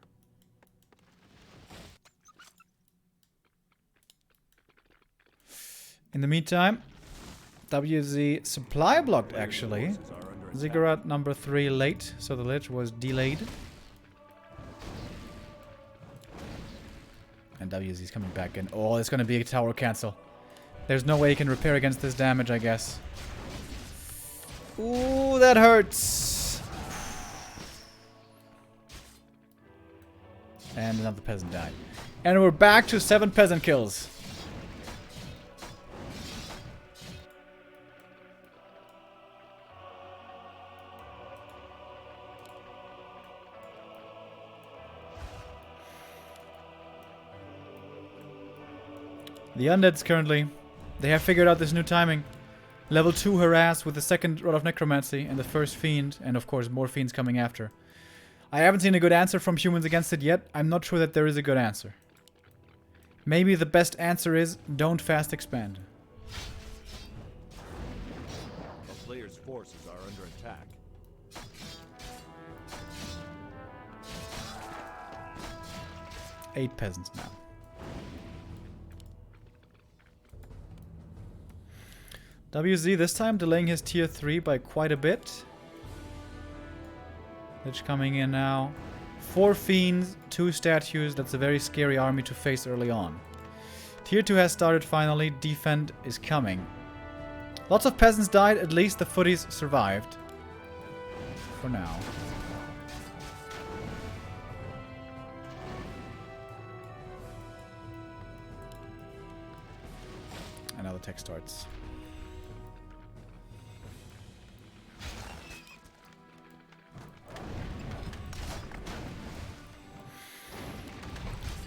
In the meantime, WZ supply blocked actually. Forces are under attack. Ziggurat number 3 late, so the lich was delayed. And WZ is coming back in. Oh, it's gonna be a tower cancel. There's no way he can repair against this damage, I guess. Ooh, that hurts. And another peasant died. And we're back to 7 peasant kills. The Undeads currently, they have figured out this new timing. Level 2 harass with the second Rod of Necromancy and the first Fiend, and of course more Fiends coming after. I haven't seen a good answer from humans against it yet. I'm not sure that there is a good answer. Maybe the best answer is don't fast expand. A player's forces are under attack. Eight peasants now. WZ this time delaying his tier 3 by quite a bit. Lich coming in now. 4 fiends, 2 statues. That's a very scary army to face early on. Tier 2 has started finally. Defend is coming. Lots of peasants died. At least the footies survived. For now. And now the tech starts.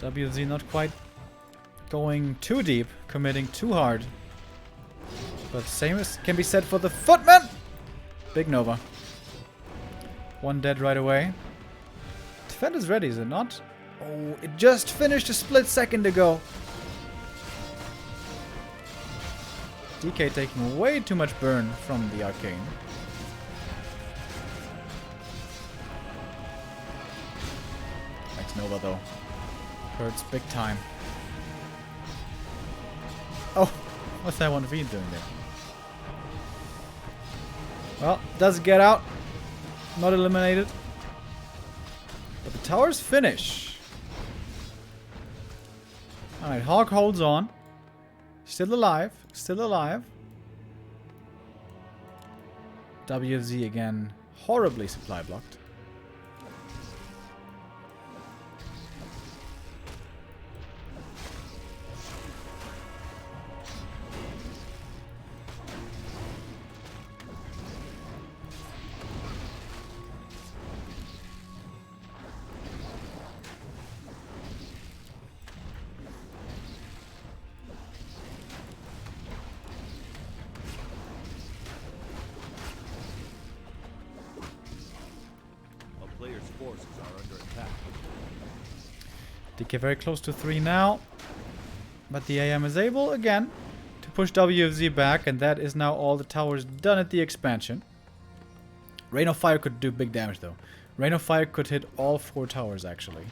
WZ not quite going too deep, committing too hard. But same as can be said for the footman! Big Nova. 1 dead right away. Defend is ready, is it not? Oh, it just finished a split second ago. DK taking way too much burn from the arcane. Thanks Nova though. Hurts big time. Oh, what's that 1v doing there? Well, does get out. Not eliminated. But the towers finish. Alright, HawK holds on. Still alive. Still alive. WFZ again. Horribly supply blocked. Player's forces are under attack. DK very close to 3 now. But the AM is able, again, to push WFZ back. And that is now all the towers done at the expansion. Rain of Fire could do big damage, though. Rain of Fire could hit all 4 towers, actually.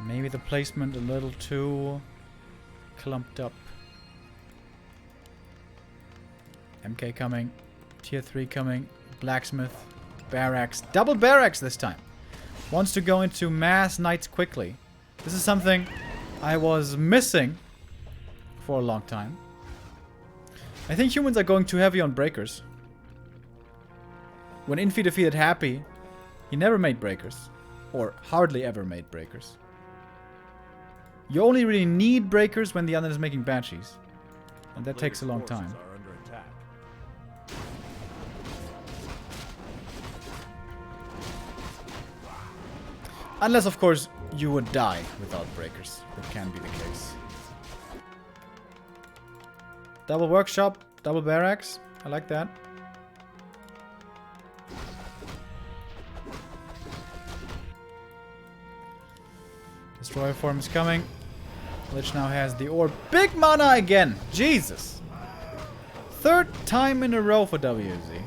Maybe the placement a little too clumped up. MK coming. Tier 3 coming. Blacksmith. Barracks. Double barracks this time. Wants to go into mass knights quickly. This is something I was missing for a long time. I think humans are going too heavy on breakers. When Infi defeated Happy, he never made breakers. Or hardly ever made breakers. You only really need breakers when the Undead is making banshees. And that takes a long time. Unless, of course, you would die without breakers. That can be the case. Double workshop, double barracks. I like that. Destroyer form is coming. Lich now has the orb. Big mana again! Jesus! 3rd time in a row for WZ.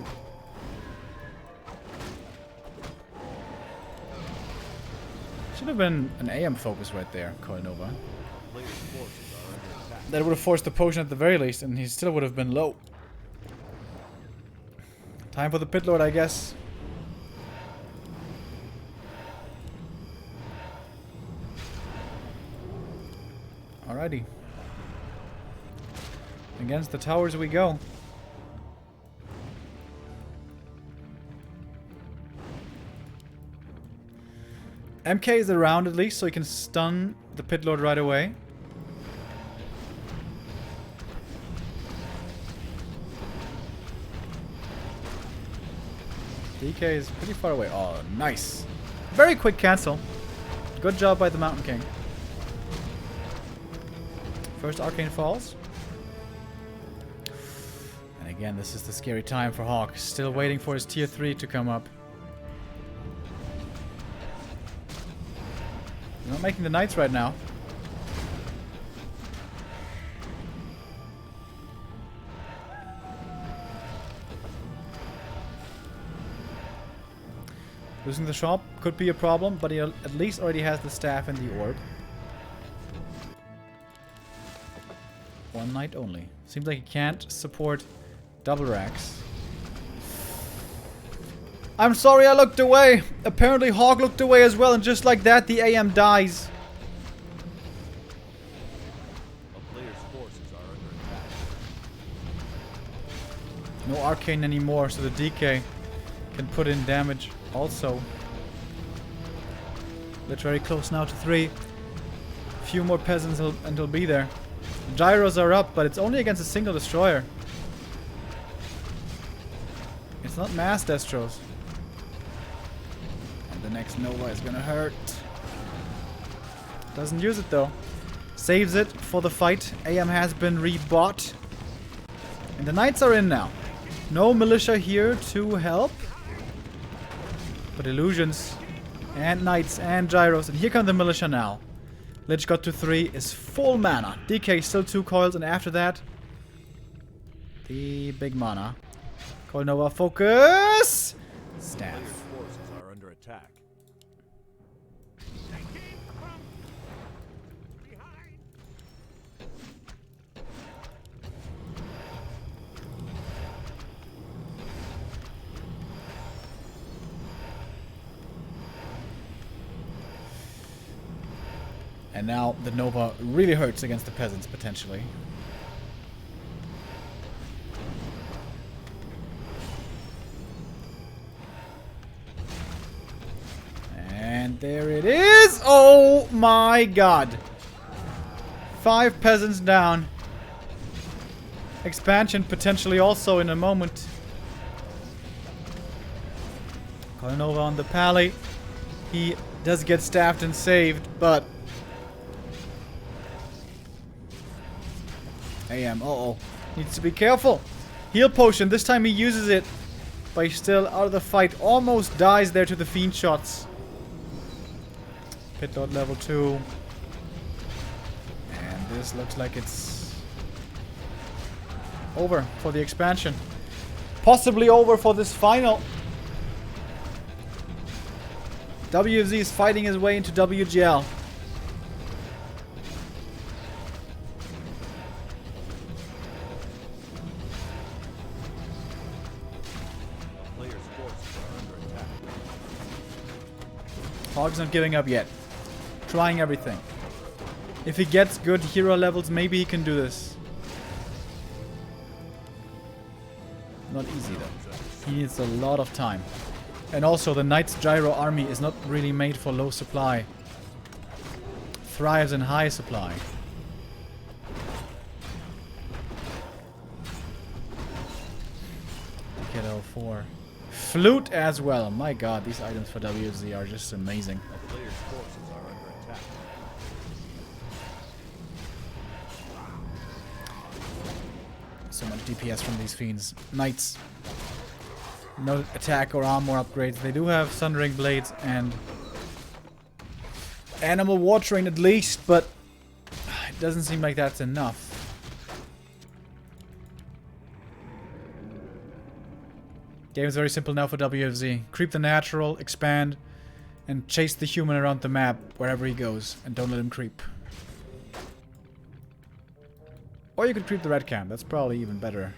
Should have been an AM focus right there, Coilnova. That would have forced the potion at the very least, and he still would have been low. Time for the Pit Lord, I guess. Alrighty. Against the towers we go. MK is around at least, so he can stun the Pit Lord right away. DK is pretty far away. Oh, nice. Very quick cancel. Good job by the Mountain King. First Arcane falls. And again, this is the scary time for HawK. Still waiting for his tier 3 to come up. He's not making the knights right now. Losing the shop could be a problem, but he at least already has the staff and the orb. One knight only. Seems like he can't support double racks. I'm sorry I looked away. Apparently HawK looked away as well, and just like that the AM dies. A player's forces are under attack. No arcane anymore, so the DK can put in damage also. Lich very close now to 3. A few more peasants and he'll be there. Gyros are up, but it's only against a single destroyer. It's not mass destros. And the next Nova is gonna hurt. Doesn't use it though. Saves it for the fight. AM has been rebought. And the knights are in now. No militia here to help. But illusions and knights and gyros. And here come the militia now. Lich got to 3, is full mana. DK still 2 coils, and after that, the big mana. Coil Nova focus! Staff. Player's forces are under attack. And now the Nova really hurts against the peasants, potentially. And there it is! Oh my god! 5 peasants down. Expansion potentially also in a moment. Nova on the pally. He does get staffed and saved, but AM, uh-oh. Needs to be careful. Heal potion. This time he uses it, but he's still out of the fight. Almost dies there to the fiend shots. Pit dot level 2. And this looks like it's over for the expansion. Possibly over for this final. WFZ is fighting his way into WGL. HawK's not giving up yet. Trying everything. If he gets good hero levels, maybe he can do this. Not easy though. He needs a lot of time. And also the Knight's Gyro army is not really made for low supply. Thrives in high supply. Get L4. Flute as well. My god, these items for WFZ are just amazing. A player's forces are under attack. So much DPS from these fiends. Knights. No attack or armor upgrades. They do have Sundering Blades and Animal Watering at least, but it doesn't seem like that's enough. Game is very simple now for WFZ. Creep the natural, expand, and chase the human around the map wherever he goes, and don't let him creep. Or you could creep the red camp. That's probably even better.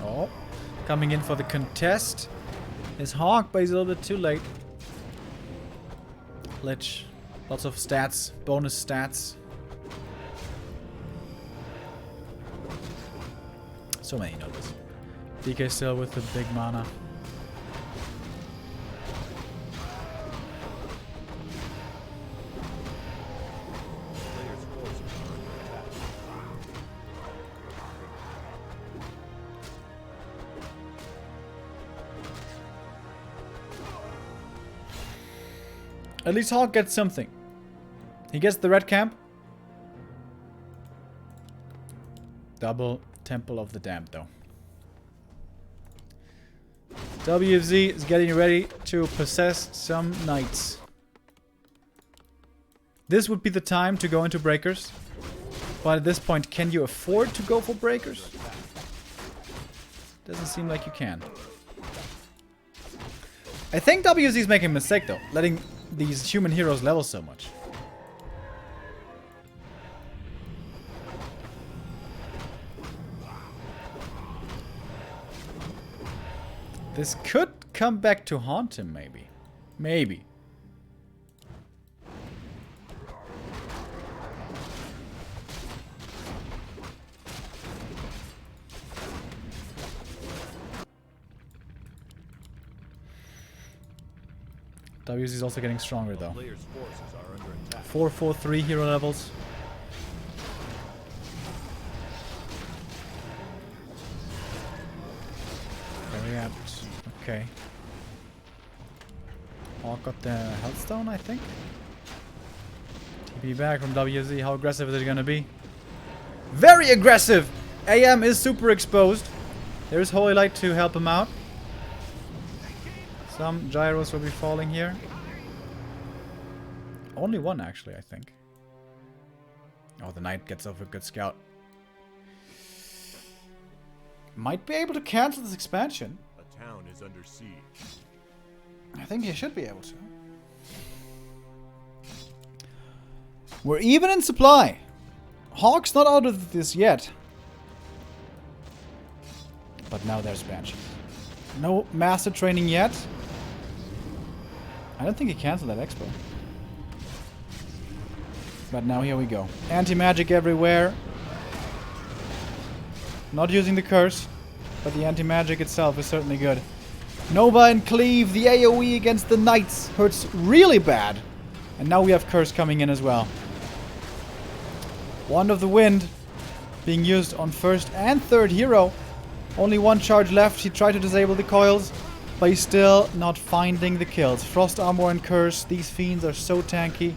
Oh, coming in for the contest is HawK, but he's a little bit too late. Lich, lots of stats, bonus stats. So many nodes. DK still with the big mana. At least HawK gets something. He gets the red camp. Double Temple of the Damned, though. WFZ is getting ready to possess some knights. This would be the time to go into breakers. But at this point, can you afford to go for breakers? Doesn't seem like you can. I think WFZ is making a mistake, though, letting these human heroes level so much. This could come back to haunt him, maybe. Maybe. WC is also getting stronger though. 4-4-3 hero levels. Very apt. Okay. HawK got the Healthstone, I think. TP back from WZ. How aggressive is it gonna be? Very aggressive! AM is super exposed. There's Holy Light to help him out. Some gyros will be falling here. Only one, actually, I think. Oh, the knight gets off a good scout. Might be able to cancel this expansion. A town is under siege. I think he should be able to. We're even in supply. HawK's not out of this yet. But now there's banshees. No master training yet. I don't think he canceled that expo. But now here we go. Anti-magic everywhere. Not using the curse, but the anti-magic itself is certainly good. Nova and Cleave, the AoE against the Knights hurts really bad. And now we have curse coming in as well. Wand of the Wind being used on first and third hero. Only one charge left. He tried to disable the coils, but he's still not finding the kills. Frost Armor and Curse. These fiends are so tanky.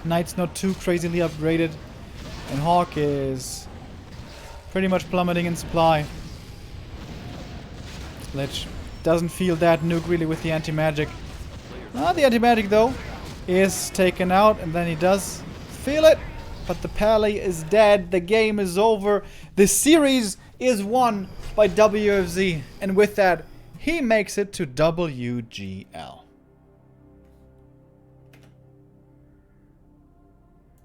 Knight's not too crazily upgraded. And HawK is pretty much plummeting in supply. Lich doesn't feel that nuke really with the anti-magic. The anti-magic though is taken out, and then he does feel it. But the Pally is dead. The game is over. The series is won by WFZ. And with that, he makes it to WGL.